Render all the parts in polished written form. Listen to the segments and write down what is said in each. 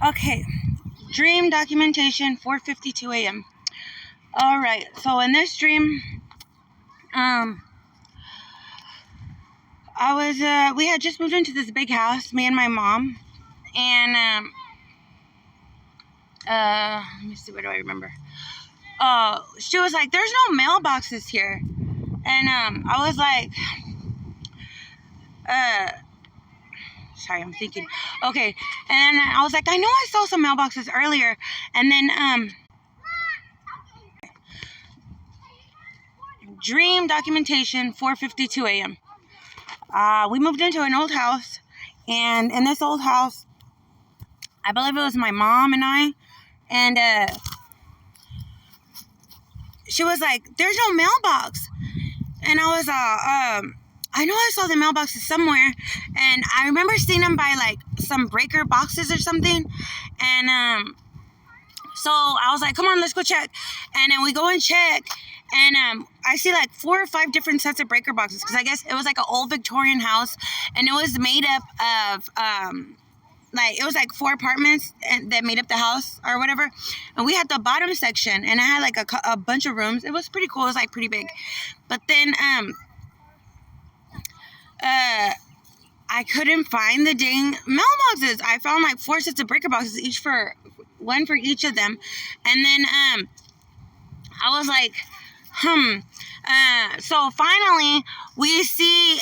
Okay, dream documentation, 4:52 a.m. All right, so in this dream, we had just moved into this big house, me and my mom, and let me see, what do I remember? She was like, "There's no mailboxes here," and I was like, sorry, I'm thinking. Okay, and I was like, I know I saw some mailboxes earlier, and then dream documentation, 4:52 a.m. We moved into an old house, and in this old house, I believe it was my mom and I, and she was like, "There's no mailbox," and I was I know I saw the mailboxes somewhere, and I remember seeing them by like some breaker boxes or something, and so I was like, "Come on, let's go check," and then we go and check. And I see like 4 or 5 different sets of breaker boxes, because I guess it was like an old Victorian house, and it was made up of like, it was like 4 apartments that made up the house or whatever. And we had the bottom section, and it had like a bunch of rooms. It was pretty cool. It was like pretty big. But then I couldn't find the dang mailboxes. I found like 4 sets of breaker boxes, one for each of them. And then I was like, so finally we see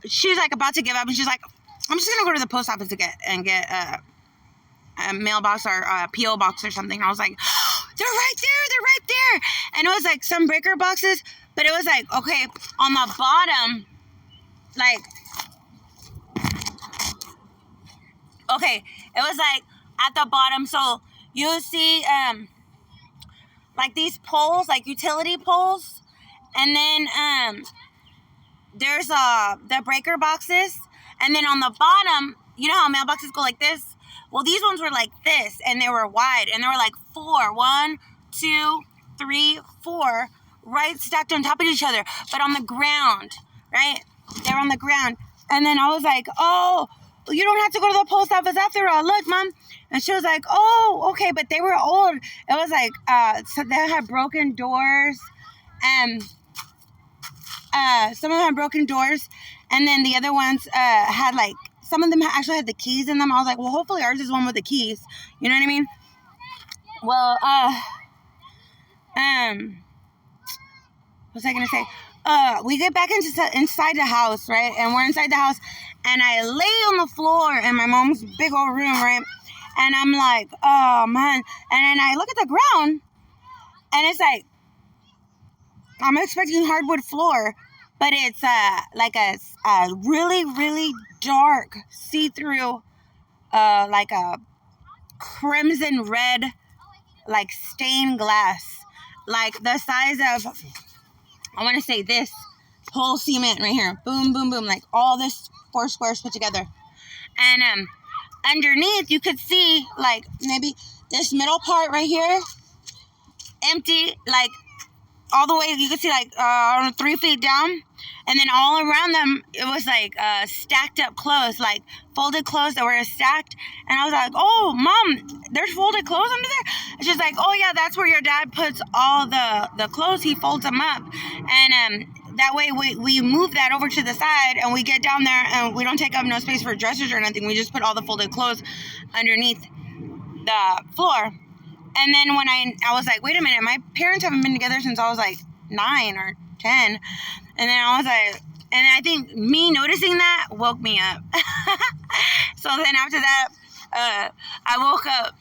she's like about to give up, and she's like, "I'm just gonna go to the post office to get a mailbox or a P.O. box or something." I was like, they're right there. And it was like some breaker boxes, but it was like, okay, on the bottom, like, okay, it was like at the bottom, so you see like these poles, like utility poles, and then there's the breaker boxes, and then on the bottom, you know how mailboxes go like this? Well, these ones were like this, and they were wide, and there were like 4, 1, 2, 3, 4, right, stacked on top of each other, but on the ground, right? They were on the ground. And then I was like, "Oh, you don't have to go to the post office after all. Look, Mom." And she was like, "Oh, okay," but they were old. It was like, so they had broken doors, and some of them had broken doors, and then the other ones had like, some of them actually had the keys in them. I was like, well, hopefully ours is one with the keys. You know what I mean? Well, what was I gonna say? We get back inside the house, right? And we're inside the house, and I lay on the floor in my mom's big old room, right? And I'm like, oh man. And then I look at the ground, and it's like, I'm expecting hardwood floor, but it's like a really, really dark see-through, like a crimson red, like stained glass, like the size of, I want to say this whole cement right here. Boom, boom, boom. Like all this 4 squares put together. And underneath, you could see like maybe this middle part right here, empty, like all the way, you could see like 3 feet down. And then all around them, it was like stacked up clothes, like folded clothes that were stacked. And I was like, "Oh, Mom, there's folded clothes under there?" And she's like, "Oh yeah, that's where your dad puts all the clothes. He folds them up, and that way we move that over to the side, and we get down there, and we don't take up no space for dressers or nothing. We just put all the folded clothes underneath the floor." And then when I was like, wait a minute, my parents haven't been together since I was like 9 or 10. And then I was like, and I think me noticing that woke me up. So then after that, I woke up.